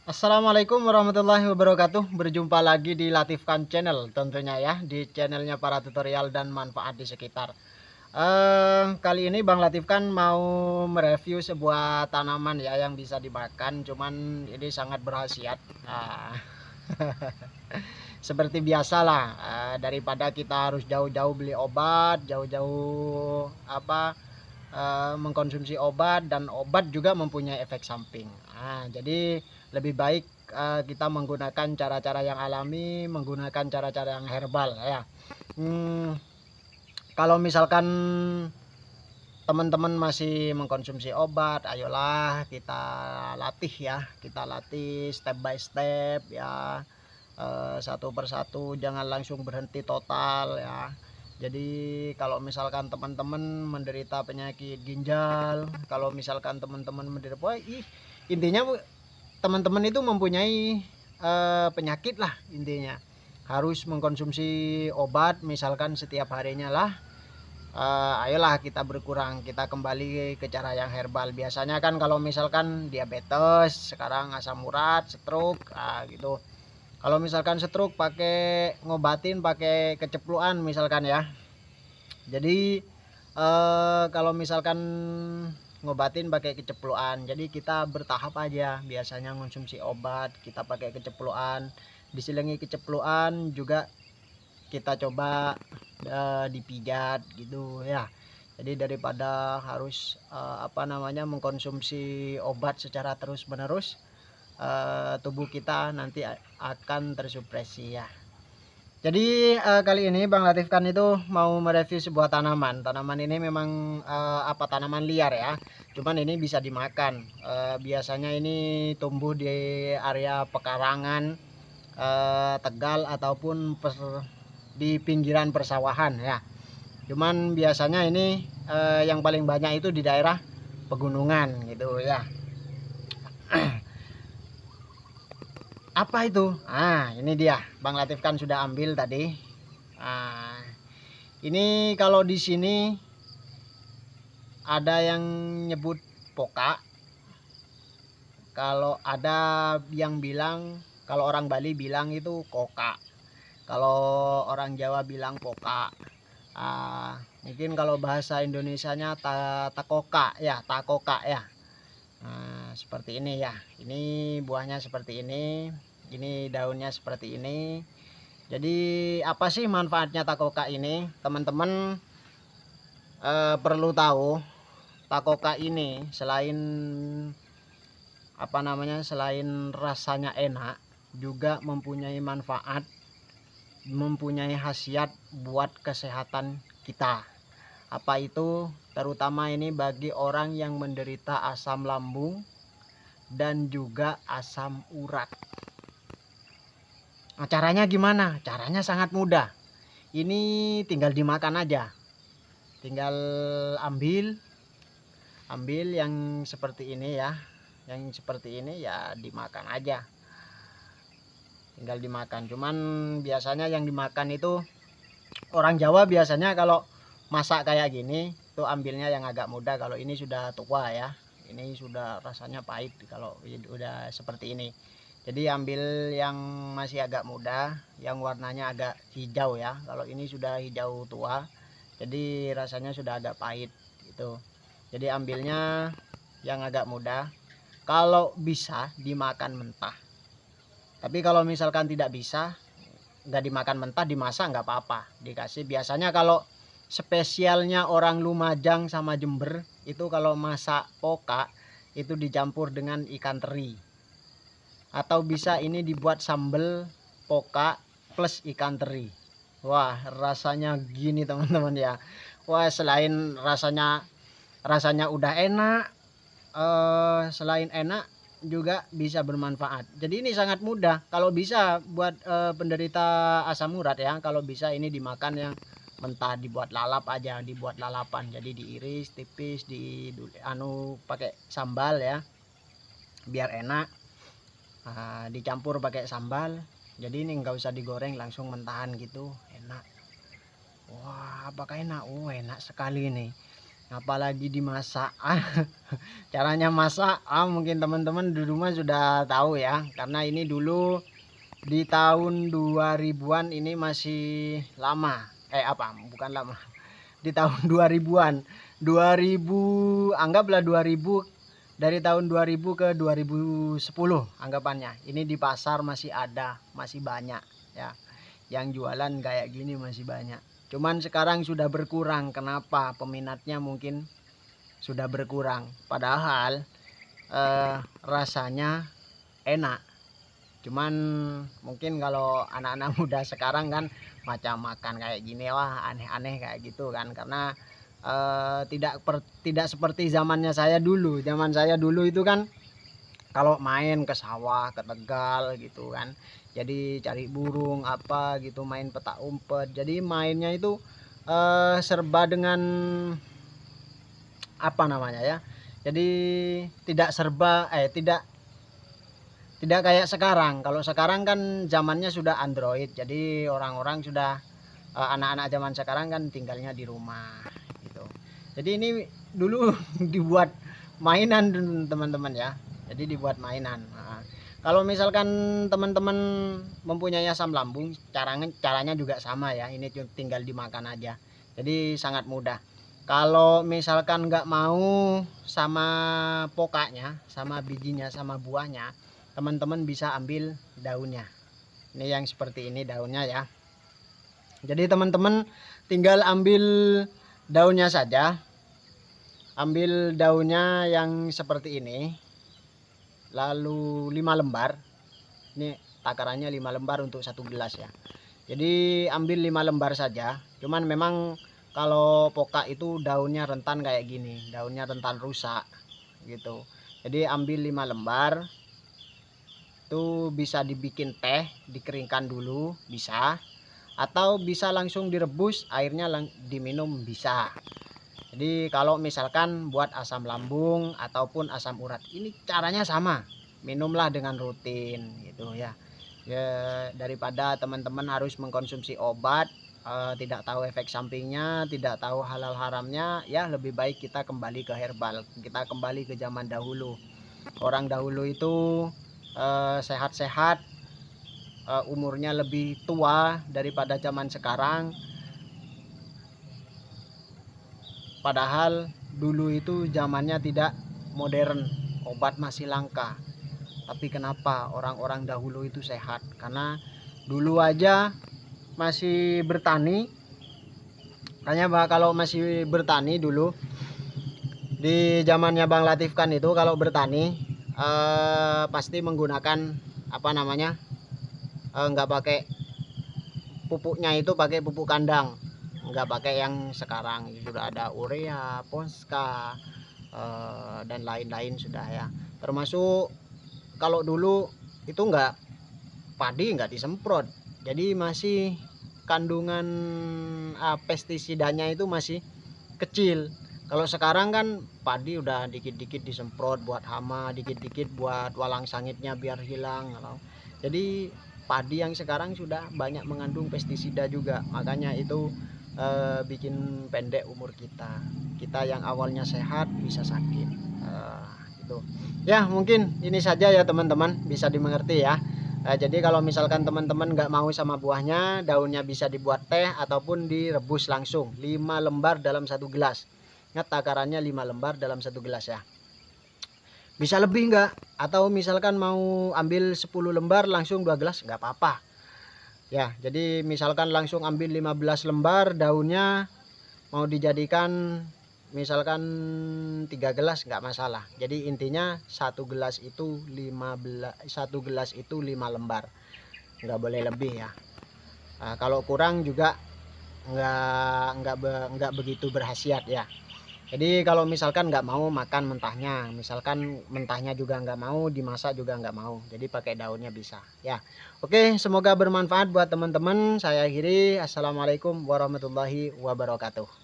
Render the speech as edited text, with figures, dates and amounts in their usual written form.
Assalamualaikum warahmatullahi wabarakatuh. Berjumpa lagi di Latifkan Channel tentunya ya, di channelnya para tutorial dan manfaat di sekitar. Kali ini Bang Latifkan mau mereview sebuah tanaman ya yang bisa dimakan, cuman ini sangat berkhasiat. Nah, seperti biasalah, daripada kita harus jauh-jauh beli obat, jauh-jauh mengkonsumsi obat, dan obat juga mempunyai efek samping. Jadi lebih baik kita menggunakan cara-cara yang alami, menggunakan cara-cara yang herbal ya. Kalau misalkan teman-teman masih mengkonsumsi obat, ayolah kita latih ya, kita latih step by step ya, satu persatu, jangan langsung berhenti total ya. Jadi kalau misalkan teman-teman menderita penyakit ginjal, kalau misalkan teman-teman menderita, intinya teman-teman itu mempunyai penyakit lah, intinya harus mengkonsumsi obat misalkan setiap harinya lah. Ayolah kita berkurang, kita kembali ke cara yang herbal. Biasanya kan kalau misalkan diabetes, sekarang asam urat, stroke, gitu. Kalau misalkan stroke pakai ngobatin pakai kecepluan misalkan ya. Jadi kalau misalkan ngobatin pakai kecepluan, jadi kita bertahap aja. Biasanya konsumsi obat kita pakai kecepluan, diselingi kecepluan juga kita coba dipijat gitu ya. Jadi daripada harus mengkonsumsi obat secara terus menerus, tubuh kita nanti akan tersupresi ya. Jadi kali ini Bang Latifkan itu mau mereview sebuah tanaman. Tanaman ini memang tanaman liar ya. Cuman ini bisa dimakan. Biasanya ini tumbuh di area pekarangan, Tegal, ataupun di pinggiran persawahan ya. Cuman biasanya ini yang paling banyak itu di daerah pegunungan gitu ya. Apa itu? Ini dia. Bang Latif kan sudah ambil tadi. Ini kalau di sini ada yang nyebut poka. Kalau ada yang bilang, kalau orang Bali bilang itu koka. Kalau orang Jawa bilang poka. Mungkin kalau bahasa Indonesianya takoka ya, takoka ya. Seperti ini ya. Ini buahnya seperti ini daunnya seperti ini. Jadi apa sih manfaatnya takoka ini? Teman-teman perlu tahu, takoka ini selain selain rasanya enak, juga mempunyai manfaat, mempunyai khasiat buat kesehatan kita. Apa itu? Terutama ini bagi orang yang menderita asam lambung dan juga asam urat. Caranya gimana? Caranya sangat mudah. Ini tinggal dimakan aja. Tinggal ambil yang seperti ini ya. Yang seperti ini ya dimakan aja. Tinggal dimakan. Cuman biasanya yang dimakan itu orang Jawa biasanya kalau masak kayak gini tuh ambilnya yang agak muda. Kalau ini sudah tua ya. Ini sudah rasanya pahit kalau udah seperti ini. Jadi ambil yang masih agak muda, yang warnanya agak hijau ya. Kalau ini sudah hijau tua, jadi rasanya sudah agak pahit gitu. Jadi ambilnya yang agak muda. Kalau bisa dimakan mentah. Tapi kalau misalkan tidak bisa, nggak dimakan mentah, dimasak nggak apa-apa. Dikasih biasanya kalau spesialnya orang Lumajang sama Jember itu kalau masak poka itu dicampur dengan ikan teri. Atau bisa ini dibuat sambal poka plus ikan teri. Wah, rasanya gini teman-teman ya. Wah, selain rasanya udah enak, selain enak juga bisa bermanfaat. Jadi ini sangat mudah. Kalau bisa buat penderita asam urat ya, kalau bisa ini dimakan yang mentah, dibuat lalap aja, dibuat lalapan. Jadi diiris tipis, pakai sambal ya, biar enak. Dicampur pakai sambal. Jadi ini nggak usah digoreng, langsung mentahan gitu, enak. Wah, apakah enak? Enak sekali ini. apalagi dimasak. Caranya masak mungkin teman-teman di rumah sudah tahu ya, karena ini dulu di tahun 2000-an ini masih lama. Bukan lama. Di tahun 2000-an. 2000, anggaplah 2000, dari tahun 2000 ke 2010 anggapannya. Ini di pasar masih ada, masih banyak ya. Yang jualan kayak gini masih banyak. Cuman sekarang sudah berkurang. Kenapa? Peminatnya mungkin sudah berkurang. Padahal rasanya enak. Cuman mungkin kalau anak-anak muda sekarang kan macam makan kayak gini, wah aneh-aneh kayak gitu kan. Karena tidak seperti zamannya saya dulu. Zaman saya dulu itu kan kalau main ke sawah, ke Tegal gitu kan, jadi cari burung apa gitu, main petak umpet. Jadi mainnya itu serba dengan apa namanya ya, jadi tidak serba tidak kayak sekarang. Kalau sekarang kan zamannya sudah Android, jadi orang-orang sudah anak-anak zaman sekarang kan tinggalnya di rumah gitu. Jadi ini dulu dibuat mainan teman-teman ya. Jadi dibuat mainan. Nah, kalau misalkan teman-teman mempunyai asam lambung, caranya juga sama ya. Ini tinggal dimakan aja. Jadi sangat mudah. Kalau misalkan nggak mau sama pokanya, sama bijinya, sama buahnya, teman-teman bisa ambil daunnya. Ini yang seperti ini daunnya ya. Jadi teman-teman tinggal ambil daunnya saja. Ambil daunnya yang seperti ini. Lalu 5 lembar. Ini takarannya 5 lembar untuk 1 gelas ya. Jadi ambil 5 lembar saja. Cuman memang kalau pokak itu daunnya rentan kayak gini, daunnya rentan rusak gitu. Jadi ambil 5 lembar. Itu bisa dibikin teh, dikeringkan dulu bisa, atau bisa langsung direbus, airnya diminum bisa. Jadi kalau misalkan buat asam lambung ataupun asam urat, ini caranya sama, minumlah dengan rutin gitu ya. Ya daripada teman-teman harus mengkonsumsi obat, tidak tahu efek sampingnya, tidak tahu halal haramnya, ya lebih baik kita kembali ke herbal, kita kembali ke zaman dahulu. Orang dahulu itu sehat-sehat, umurnya lebih tua daripada zaman sekarang. Padahal dulu itu zamannya tidak modern, obat masih langka. Tapi kenapa orang-orang dahulu itu sehat? Karena dulu aja masih bertani. Makanya kalau masih bertani dulu di zamannya Bang Latif kan itu kalau bertani pasti menggunakan apa namanya, nggak pakai pupuknya, itu pakai pupuk kandang, nggak pakai yang sekarang sudah ada urea, Ponska, dan lain-lain sudah ya. Termasuk kalau dulu itu padi nggak disemprot, jadi masih kandungan pestisidanya itu masih kecil. Kalau sekarang kan padi udah dikit-dikit disemprot buat hama, dikit-dikit buat walang sangitnya biar hilang. Jadi padi yang sekarang sudah banyak mengandung pestisida juga, makanya itu bikin pendek umur kita. Kita yang awalnya sehat bisa sakit gitu ya. Mungkin ini saja ya teman-teman, bisa dimengerti ya. Jadi kalau misalkan teman-teman nggak mau sama buahnya, daunnya bisa dibuat teh ataupun direbus langsung 5 lembar dalam 1 gelas. Ingat takarannya 5 lembar dalam 1 gelas ya. Bisa lebih nggak? Atau misalkan mau ambil 10 lembar langsung 2 gelas, nggak apa-apa ya. Jadi misalkan langsung ambil 15 lembar daunnya, mau dijadikan misalkan 3 gelas nggak masalah. Jadi intinya 1 gelas itu 5 lembar, nggak boleh lebih ya. Nah, kalau kurang juga nggak begitu berkhasiat ya. Jadi kalau misalkan nggak mau makan mentahnya, misalkan mentahnya juga nggak mau, dimasak juga nggak mau, jadi pakai daunnya bisa ya. Oke, semoga bermanfaat buat teman-teman. Saya akhiri, assalamualaikum warahmatullahi wabarakatuh.